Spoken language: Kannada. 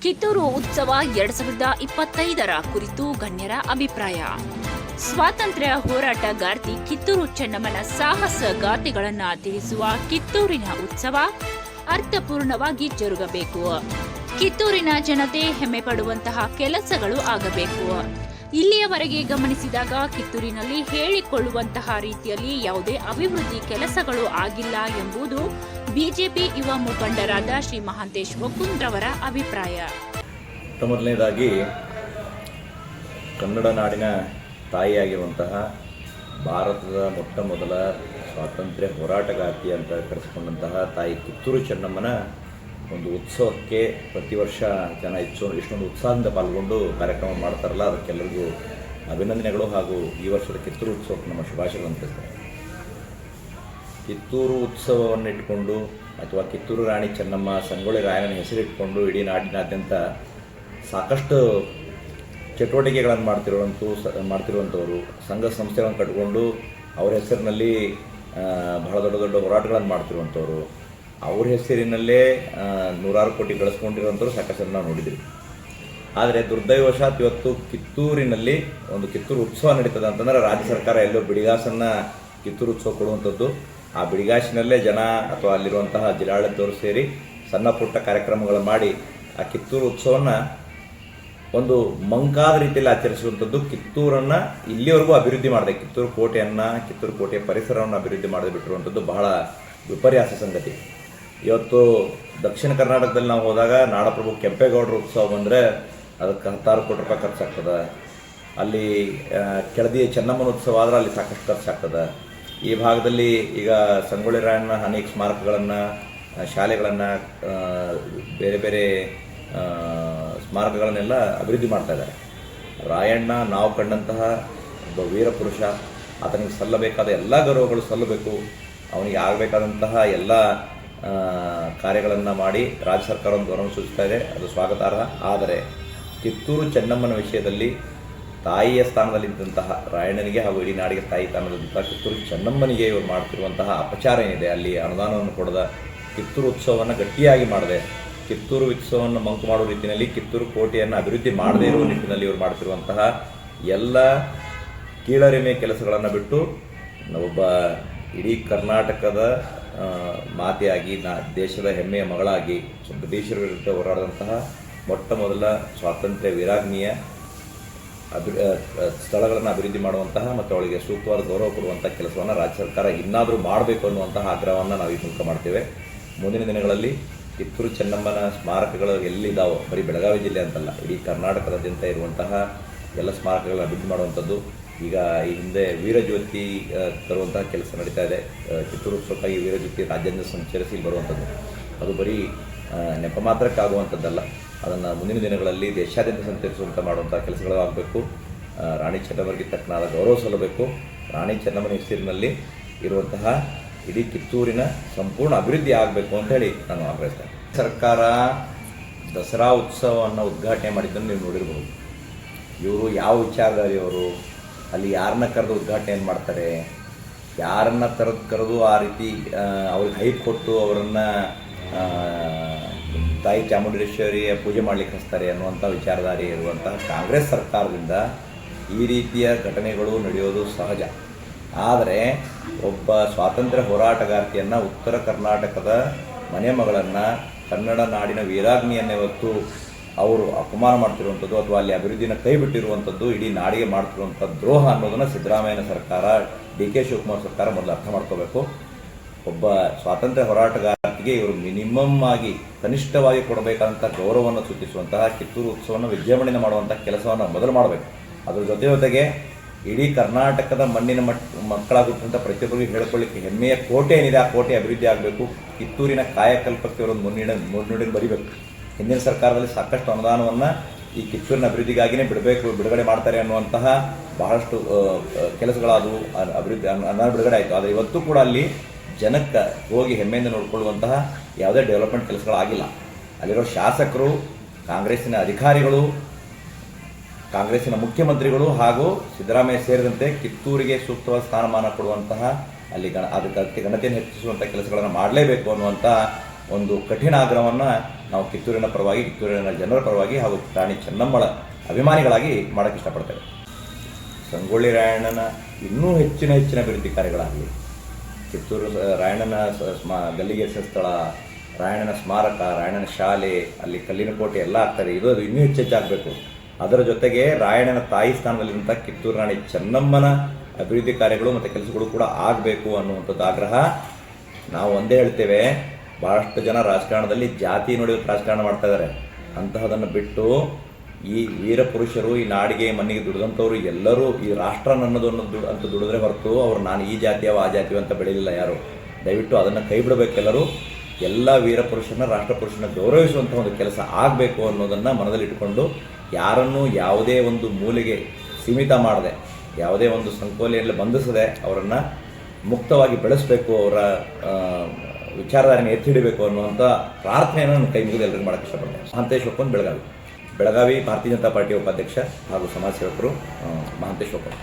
ಕಿತ್ತೂರು ಉತ್ಸವ 2025 ಕುರಿತು ಗಣ್ಯರ ಅಭಿಪ್ರಾಯ. ಸ್ವಾತಂತ್ರ್ಯ ಹೋರಾಟಗಾರ್ತಿ ಕಿತ್ತೂರು ಚೆನ್ನಮ್ಮನ ಸಾಹಸ ಗಾಥೆಗಳನ್ನು ತಿಳಿಸುವ ಕಿತ್ತೂರಿನ ಉತ್ಸವ ಅರ್ಥಪೂರ್ಣವಾಗಿ ಜರುಗಬೇಕು. ಕಿತ್ತೂರಿನ ಜನತೆ ಹೆಮ್ಮೆ ಪಡುವಂತಹ ಕೆಲಸಗಳು ಆಗಬೇಕು. ಇಲ್ಲಿಯವರೆಗೆ ಗಮನಿಸಿದಾಗ ಕಿತ್ತೂರಿನಲ್ಲಿ ಹೇಳಿಕೊಳ್ಳುವಂತಹ ರೀತಿಯಲ್ಲಿ ಯಾವುದೇ ಅಭಿವೃದ್ಧಿ ಕೆಲಸಗಳು ಆಗಿಲ್ಲ ಎಂಬುದು ಬಿಜೆಪಿ ಯುವ ಮುಖಂಡರಾದ ಶ್ರೀ ಮಹಾಂತೇಶ್ ವಕುಂದ್ರವರ ಅಭಿಪ್ರಾಯ. ಮೊದಲನೇದಾಗಿ ಕನ್ನಡ ನಾಡಿನ ತಾಯಿಯಾಗಿರುವಂತಹ ಭಾರತದ ಮೊಟ್ಟ ಮೊದಲ ಸ್ವಾತಂತ್ರ್ಯ ಹೋರಾಟಗಾರ್ತಿ ಅಂತ ಕರೆಸಿಕೊಂಡಂತಹ ತಾಯಿ ಕಿತ್ತೂರು ಚೆನ್ನಮ್ಮನ ಒಂದು ಉತ್ಸವಕ್ಕೆ ಪ್ರತಿ ವರ್ಷ ಜನ ಇಷ್ಟೊಂದು ಉತ್ಸಾಹದಿಂದ ಪಾಲ್ಗೊಂಡು ಕಾರ್ಯಕ್ರಮ ಮಾಡ್ತಾರಲ್ಲ, ಅದಕ್ಕೆಲ್ಲರಿಗೂ ಅಭಿನಂದನೆಗಳು. ಹಾಗೂ ಈ ವರ್ಷದ ಕಿತ್ತೂರು ಉತ್ಸವಕ್ಕೆ ನಮ್ಮ ಶುಭಾಶಯಗಳು ತಿಳಿಸ್ತಾರೆ. ಕಿತ್ತೂರು ಉತ್ಸವವನ್ನು ಇಟ್ಕೊಂಡು ಅಥವಾ ಕಿತ್ತೂರು ರಾಣಿ ಚೆನ್ನಮ್ಮ, ಸಂಗೊಳ್ಳಿ ರಾಯಣ್ಣನ ಹೆಸರಿಟ್ಕೊಂಡು ಇಡೀ ನಾಡಿನಾದ್ಯಂತ ಸಾಕಷ್ಟು ಚಟುವಟಿಕೆಗಳನ್ನು ಮಾಡ್ತಿರುವಂಥವರು, ಸಂಘ ಸಂಸ್ಥೆಗಳನ್ನು ಕಟ್ಕೊಂಡು ಅವರ ಹೆಸರಿನಲ್ಲಿ ಬಹಳ ದೊಡ್ಡ ದೊಡ್ಡ ಹೋರಾಟಗಳನ್ನು ಮಾಡ್ತಿರುವಂಥವ್ರು, ಅವ್ರ ಹೆಸರಿನಲ್ಲೇ ನೂರಾರು ಕೋಟಿ ಗಳಿಸ್ಕೊಂಡಿರುವಂಥವ್ರು ಸಾಕಷ್ಟು ನಾವು ನೋಡಿದ್ವಿ. ಆದರೆ ದುರ್ದೈವಶಾತ್ ಇವತ್ತು ಕಿತ್ತೂರಿನಲ್ಲಿ ಒಂದು ಕಿತ್ತೂರು ಉತ್ಸವ ನಡೀತದೆ ಅಂತಂದರೆ ರಾಜ್ಯ ಸರ್ಕಾರ ಎಲ್ಲೋ ಬಿಡಿಗಾಸನ್ನು ಕಿತ್ತೂರು ಉತ್ಸವ ಕೊಡುವಂಥದ್ದು. ಆ ಬಿಡಿಗಾಸಿನಲ್ಲೇ ಜನ ಅಥವಾ ಅಲ್ಲಿರುವಂತಹ ಜಿಲ್ಲಾಡಳಿತದವರು ಸೇರಿ ಸಣ್ಣ ಪುಟ್ಟ ಕಾರ್ಯಕ್ರಮಗಳು ಮಾಡಿ ಆ ಕಿತ್ತೂರು ಉತ್ಸವವನ್ನು ಒಂದು ಮಂಕಾದ ರೀತಿಯಲ್ಲಿ ಆಚರಿಸುವಂಥದ್ದು. ಕಿತ್ತೂರನ್ನು ಇಲ್ಲಿವರೆಗೂ ಅಭಿವೃದ್ಧಿ ಮಾಡಿದೆ, ಕಿತ್ತೂರು ಕೋಟೆಯ ಪರಿಸರವನ್ನು ಅಭಿವೃದ್ಧಿ ಮಾಡದೆ ಬಿಟ್ಟಿರುವಂಥದ್ದು ಬಹಳ ವಿಪರ್ಯಾಸ ಸಂಗತಿ. ಇವತ್ತು ದಕ್ಷಿಣ ಕರ್ನಾಟಕದಲ್ಲಿ ನಾವು ಹೋದಾಗ ನಾಡಪ್ರಭು ಕೆಂಪೇಗೌಡರ ಉತ್ಸವ ಬಂದರೆ ಅದಕ್ಕೆ 10 ಕೋಟಿ ರೂಪಾಯಿ ಖರ್ಚಾಗ್ತದೆ. ಅಲ್ಲಿ ಕೆಳದಿ ಚೆನ್ನಮ್ಮನ ಉತ್ಸವ ಆದರೆ ಅಲ್ಲಿ ಸಾಕಷ್ಟು ಖರ್ಚಾಗ್ತದೆ. ಈ ಭಾಗದಲ್ಲಿ ಈಗ ಸಂಗೊಳ್ಳಿ ರಾಯಣ್ಣನ ಅನೇಕ ಸ್ಮಾರಕಗಳನ್ನು, ಶಾಲೆಗಳನ್ನು, ಬೇರೆ ಬೇರೆ ಸ್ಮಾರಕಗಳನ್ನೆಲ್ಲ ಅಭಿವೃದ್ಧಿ ಮಾಡ್ತಾ ಇದ್ದಾರೆ. ರಾಯಣ್ಣ ನಾವು ಕಂಡಂತಹ ಒಬ್ಬ ವೀರ ಪುರುಷ, ಆತನಿಗೆ ಸಲ್ಲಬೇಕಾದ ಎಲ್ಲ ಗೌರವಗಳು ಸಲ್ಲಬೇಕು. ಅವನಿಗೆ ಆಗಬೇಕಾದಂತಹ ಎಲ್ಲ ಕಾರ್ಯಗಳನ್ನು ಮಾಡಿ ರಾಜ್ಯ ಸರ್ಕಾರ ಒಂದು ಗೌರವ ಸೂಚಿಸ್ತಾ ಇದೆ, ಅದು ಸ್ವಾಗತಾರ್ಹ. ಆದರೆ ಕಿತ್ತೂರು ಚೆನ್ನಮ್ಮನ ವಿಷಯದಲ್ಲಿ ತಾಯಿಯ ಸ್ಥಾನದಲ್ಲಿದ್ದಂತಹ ರಾಯಣ್ಣನಿಗೆ ಹಾಗೂ ಇಡೀ ನಾಡಿಗೆ ತಾಯಿ ಸ್ಥಾನದಲ್ಲಿದ್ದಂತಹ ಕಿತ್ತೂರು ಚೆನ್ನಮ್ಮನಿಗೆ ಇವರು ಮಾಡ್ತಿರುವಂತಹ ಅಪಚಾರ ಏನಿದೆ, ಅಲ್ಲಿ ಅನುದಾನವನ್ನು ಕೊಡದ ಕಿತ್ತೂರು ಉತ್ಸವವನ್ನು ಗಟ್ಟಿಯಾಗಿ ಮಾಡದೆ, ಕಿತ್ತೂರು ಉತ್ಸವವನ್ನು ಮಂಕು ಮಾಡುವ ರೀತಿಯಲ್ಲಿ ಕಿತ್ತೂರು ಕೋಟೆಯನ್ನು ಅಭಿವೃದ್ಧಿ ಮಾಡದೇ ಇರುವ ನಿಟ್ಟಿನಲ್ಲಿ ಇವರು ಮಾಡ್ತಿರುವಂತಹ ಎಲ್ಲ ಕೀಳರಿಮೆ ಕೆಲಸಗಳನ್ನು ಬಿಟ್ಟು ಒಬ್ಬ ಇಡೀ ಕರ್ನಾಟಕದ ಮಾತೆಯಾಗಿ, ದೇಶದ ಹೆಮ್ಮೆಯ ಮಗಳಾಗಿ, ಬ್ರಿಟಿಷರ ವಿರುದ್ಧ ಹೋರಾಡಿದಂತಹ ಮೊಟ್ಟ ಮೊದಲ ಸ್ವಾತಂತ್ರ್ಯ ವೀರಾಗ್ನಿಯ ಸ್ಥಳಗಳನ್ನು ಅಭಿವೃದ್ಧಿ ಮಾಡುವಂತಹ ಮತ್ತು ಅವಳಿಗೆ ಸೂಕ್ತವಾದ ಗೌರವ ಕೊಡುವಂಥ ಕೆಲಸವನ್ನು ರಾಜ್ಯ ಸರ್ಕಾರ ಇನ್ನಾದರೂ ಮಾಡಬೇಕು ಅನ್ನುವಂತಹ ಆಗ್ರಹವನ್ನು ನಾವು ಈ ಮೂಲಕ ಮಾಡ್ತೇವೆ. ಮುಂದಿನ ದಿನಗಳಲ್ಲಿ ಕಿತ್ತೂರು ಚೆನ್ನಮ್ಮನ ಸ್ಮಾರಕಗಳು ಎಲ್ಲಿದ್ದಾವೋ, ಬರೀ ಬೆಳಗಾವಿ ಜಿಲ್ಲೆ ಅಂತಲ್ಲ, ಇಡೀ ಕರ್ನಾಟಕದಾದ್ಯಂತ ಇರುವಂತಹ ಎಲ್ಲ ಸ್ಮಾರಕಗಳನ್ನು ಅಭಿವೃದ್ಧಿ ಮಾಡುವಂಥದ್ದು. ಈಗ ಈ ಹಿಂದೆ ವೀರಜ್ಯೋತಿ ತರುವಂತಹ ಕೆಲಸ ನಡೀತಾ ಇದೆ. ಕಿತ್ತೂರು ಉತ್ಸವಕ್ಕಾಗಿ ವೀರಜ್ಯೋತಿ ರಾಜ್ಯಾದ್ಯಂತ ಸಂಚರಿಸಿ ಬರುವಂಥದ್ದು ಅದು ಬರೀ ನೆಪ ಮಾತ್ರಕ್ಕಾಗುವಂಥದ್ದಲ್ಲ, ಅದನ್ನು ಮುಂದಿನ ದಿನಗಳಲ್ಲಿ ದೇಶಾದ್ಯಂತ ಸಂಚರಿಸುವಂಥ ಮಾಡುವಂಥ ಕೆಲಸಗಳು ಆಗಬೇಕು. ರಾಣಿ ಚೆನ್ನಮ್ಮನಿಗೆ ತಕ್ಕನಾದ ಗೌರವ ಸಲ್ಲಬೇಕು. ರಾಣಿ ಚೆನ್ನಮ್ಮನ ಹೆಸರಿನಲ್ಲಿ ಇರುವಂತಹ ಇಡೀ ಕಿತ್ತೂರಿನ ಸಂಪೂರ್ಣ ಅಭಿವೃದ್ಧಿ ಆಗಬೇಕು ಅಂತೇಳಿ ನಾನು ಆಗ್ರಹಿಸ್ತೇನೆ. ಸರ್ಕಾರ ದಸರಾ ಉತ್ಸವವನ್ನು ಉದ್ಘಾಟನೆ ಮಾಡಿದ್ದನ್ನು ನೀವು ನೋಡಿರ್ಬೋದು. ಇವರು ಯಾವ ವಿಚಾರಧಾರಿಯವರು, ಅಲ್ಲಿ ಯಾರನ್ನ ಕರೆದು ಉದ್ಘಾಟನೆ ಮಾಡ್ತಾರೆ, ಯಾರನ್ನ ಕರೆದು ಆ ರೀತಿ ಅವ್ರಿಗೆ ಹೈಪ್ ಕೊಟ್ಟು ಅವರನ್ನು ತಾಯಿ ಚಾಮುಂಡೇಶ್ವರಿಯ ಪೂಜೆ ಮಾಡಲಿಕ್ಕೆ ಹಚ್ತಾರೆ ಅನ್ನುವಂಥ ವಿಚಾರಧಾರೆ ಇರುವಂತಹ ಕಾಂಗ್ರೆಸ್ ಸರ್ಕಾರದಿಂದ ಈ ರೀತಿಯ ಘಟನೆಗಳು ನಡೆಯೋದು ಸಹಜ. ಆದರೆ ಒಬ್ಬ ಸ್ವಾತಂತ್ರ್ಯ ಹೋರಾಟಗಾರ್ತಿಯನ್ನು, ಉತ್ತರ ಕರ್ನಾಟಕದ ಮನೆ ಮಗಳನ್ನು, ಕನ್ನಡ ನಾಡಿನ ವೀರಾಗ್ನಿಯನ್ನು ಇವತ್ತು ಅವರು ಅಪಮಾನ ಮಾಡ್ತಿರುವಂಥದ್ದು ಅಥವಾ ಅಲ್ಲಿ ಅಭಿವೃದ್ಧಿನ ಕೈ ಬಿಟ್ಟಿರುವಂಥದ್ದು ಇಡೀ ನಾಡಿಗೆ ಮಾಡ್ತಿರುವಂಥ ದ್ರೋಹ ಅನ್ನೋದನ್ನು ಸಿದ್ದರಾಮಯ್ಯನ ಸರ್ಕಾರ, ಡಿ ಕೆ ಶಿವಕುಮಾರ್ ಸರ್ಕಾರ ಮೊದಲು ಅರ್ಥ ಮಾಡ್ಕೋಬೇಕು. ಒಬ್ಬ ಸ್ವಾತಂತ್ರ್ಯ ಹೋರಾಟಗಾರರಿಗೆ ಇವರು ಮಿನಿಮಮ್ ಆಗಿ ಕನಿಷ್ಠವಾಗಿ ಕೊಡಬೇಕಾದಂಥ ಗೌರವವನ್ನು ಸೂಚಿಸುವಂತಹ ಕಿತ್ತೂರು ಉತ್ಸವವನ್ನು ವಿಜೃಂಭಣೆ ಮಾಡುವಂಥ ಕೆಲಸವನ್ನು ಮೊದಲು ಮಾಡಬೇಕು. ಅದರ ಜೊತೆಗೆ ಇಡೀ ಕರ್ನಾಟಕದ ಮಣ್ಣಿನ ಮಕ್ಕಳಾಗುತ್ತಂಥ ಪ್ರತಿಯೊಬ್ಬರಿಗೂ ಹೇಳ್ಕೊಳ್ಳಿಕ್ಕೆ ಹೆಮ್ಮೆಯ ಕೋಟೆ ಏನಿದೆ, ಆ ಕೋಟೆ ಅಭಿವೃದ್ಧಿ ಆಗಬೇಕು. ಕಿತ್ತೂರಿನ ಕಾಯಕಲ್ಪಕ್ಕೆ ಇವರೊಂದು ಮುನ್ನುಡಿಯನ್ನು ಬರೀಬೇಕು. ಹಿಂದಿನ ಸರ್ಕಾರದಲ್ಲಿ ಸಾಕಷ್ಟು ಅನುದಾನವನ್ನು ಈ ಕಿತ್ತೂರಿನ ಅಭಿವೃದ್ಧಿಗಾಗಿಯೇ ಬಿಡುಗಡೆ ಮಾಡ್ತಾರೆ ಅನ್ನುವಂತಹ ಬಹಳಷ್ಟು ಕೆಲಸಗಳಾದವು, ಅಭಿವೃದ್ಧಿ ಅನುದಾನ ಬಿಡುಗಡೆ ಆಯಿತು. ಆದರೆ ಇವತ್ತು ಕೂಡ ಅಲ್ಲಿ ಜನಕ್ಕೆ ಹೋಗಿ ಹೆಮ್ಮೆಯಿಂದ ನೋಡಿಕೊಳ್ಳುವಂತಹ ಯಾವುದೇ ಡೆವಲಪ್ಮೆಂಟ್ ಕೆಲಸಗಳಾಗಿಲ್ಲ. ಅಲ್ಲಿರೋ ಶಾಸಕರು, ಕಾಂಗ್ರೆಸ್ಸಿನ ಅಧಿಕಾರಿಗಳು, ಕಾಂಗ್ರೆಸ್ಸಿನ ಮುಖ್ಯಮಂತ್ರಿಗಳು ಹಾಗೂ ಸಿದ್ದರಾಮಯ್ಯ ಸೇರಿದಂತೆ ಕಿತ್ತೂರಿಗೆ ಸೂಕ್ತವಾದ ಸ್ಥಾನಮಾನ ಕೊಡುವಂತಹ, ಅಲ್ಲಿ ಅದಕ್ಕೆ ಗಣತೆಯನ್ನು ಹೆಚ್ಚಿಸುವಂಥ ಕೆಲಸಗಳನ್ನು ಮಾಡಲೇಬೇಕು ಅನ್ನುವಂಥ ಒಂದು ಕಠಿಣ ಆಗ್ರಹವನ್ನು ನಾವು ಕಿತ್ತೂರಿನ ಪರವಾಗಿ, ಕಿತ್ತೂರಿನ ಜನರ ಪರವಾಗಿ ಹಾಗೂ ರಾಣಿ ಚೆನ್ನಮ್ಮಳ ಅಭಿಮಾನಿಗಳಾಗಿ ಮಾಡೋಕ್ಕೆ ಇಷ್ಟಪಡ್ತೇವೆ. ಸಂಗೊಳ್ಳಿ ರಾಯಣ್ಣನ ಇನ್ನೂ ಹೆಚ್ಚಿನ ಅಭಿವೃದ್ಧಿ ಕಾರ್ಯಗಳಾಗಲಿ, ಕಿತ್ತೂರು ರಾಯಣ್ಣನ ಗಲ್ಲಿಗೆ ಸ್ಥಳ, ರಾಯಣ್ಣನ ಸ್ಮಾರಕ, ರಾಯಣ್ಣನ ಶಾಲೆ, ಅಲ್ಲಿ ಕಲ್ಲಿನ ಕೋಟೆ ಎಲ್ಲ ಆಗ್ತದೆ. ಇದು ಇನ್ನೂ ಹೆಚ್ಚಾಗಬೇಕು. ಅದರ ಜೊತೆಗೆ ರಾಯಣ್ಣನ ತಾಯಿ ಸ್ಥಾನದಲ್ಲಿರುವಂಥ ಕಿತ್ತೂರು ರಾಣಿ ಚೆನ್ನಮ್ಮನ ಅಭಿವೃದ್ಧಿ ಕಾರ್ಯಗಳು ಮತ್ತು ಕೆಲಸಗಳು ಕೂಡ ಆಗಬೇಕು ಅನ್ನುವಂಥದ್ದು ಆಗ್ರಹ. ನಾವು ಒಂದೇ ಹೇಳ್ತೇವೆ, ಭಾಳಷ್ಟು ಜನ ರಾಜಕಾರಣದಲ್ಲಿ ಜಾತಿ ನೋಡಿ ರಾಜಕಾರಣ ಮಾಡ್ತಾ ಇದ್ದಾರೆ. ಅಂತಹದನ್ನು ಬಿಟ್ಟು ಈ ವೀರ ಪುರುಷರು, ಈ ನಾಡಿಗೆ ಮಣ್ಣಿಗೆ ದುಡಿದಂಥವ್ರು ಎಲ್ಲರೂ ಈ ರಾಷ್ಟ್ರ ನನ್ನದು ಅಂತ ದುಡಿದ್ರೆ ಹೊರತು ಅವರು ನಾನು ಈ ಜಾತಿಯವ ಆ ಜಾತಿಯವ ಅಂತ ಬೆಳೆಯಲಿಲ್ಲ ಯಾರು. ದಯವಿಟ್ಟು ಅದನ್ನು ಕೈ ಬಿಡಬೇಕೆಲ್ಲರೂ. ಎಲ್ಲ ವೀರ ಪುರುಷನ, ರಾಷ್ಟ್ರ ಪುರುಷನ ಗೌರವಿಸುವಂಥ ಒಂದು ಕೆಲಸ ಆಗಬೇಕು ಅನ್ನೋದನ್ನು ಮನದಲ್ಲಿಟ್ಟುಕೊಂಡು, ಯಾರನ್ನೂ ಯಾವುದೇ ಒಂದು ಮೂಲೆಗೆ ಸೀಮಿತ ಮಾಡದೆ, ಯಾವುದೇ ಒಂದು ಸಂಕೋಲೆಯಲ್ಲಿ ಬಂಧಿಸದೆ ಅವರನ್ನು ಮುಕ್ತವಾಗಿ ಬೆಳೆಸಬೇಕು, ಅವರ ವಿಚಾರಧಾರೆಯನ್ನು ಎತ್ತಿ ಹಿಡಿಬೇಕು ಅನ್ನುವಂಥ ಪ್ರಾರ್ಥನೆಯನ್ನು ನಾನು ಕೈ ಮುಗಿದು ಎಲ್ಲರಿಗೂ ಮಾಡೋಕ್ಕೆ ಇಷ್ಟಪಡ್ತೇನೆ. ಮಹಾಂತೇಶ್ ಒಪ್ಪನ್, ಬೆಳಗಾವಿ ಭಾರತೀಯ ಜನತಾ ಪಾರ್ಟಿಯ ಉಪಾಧ್ಯಕ್ಷ ಹಾಗೂ ಸಮಾಜ ಸೇವಕರು, ಮಹಾಂತೇಶ್ ಒಪ್ಪನ್.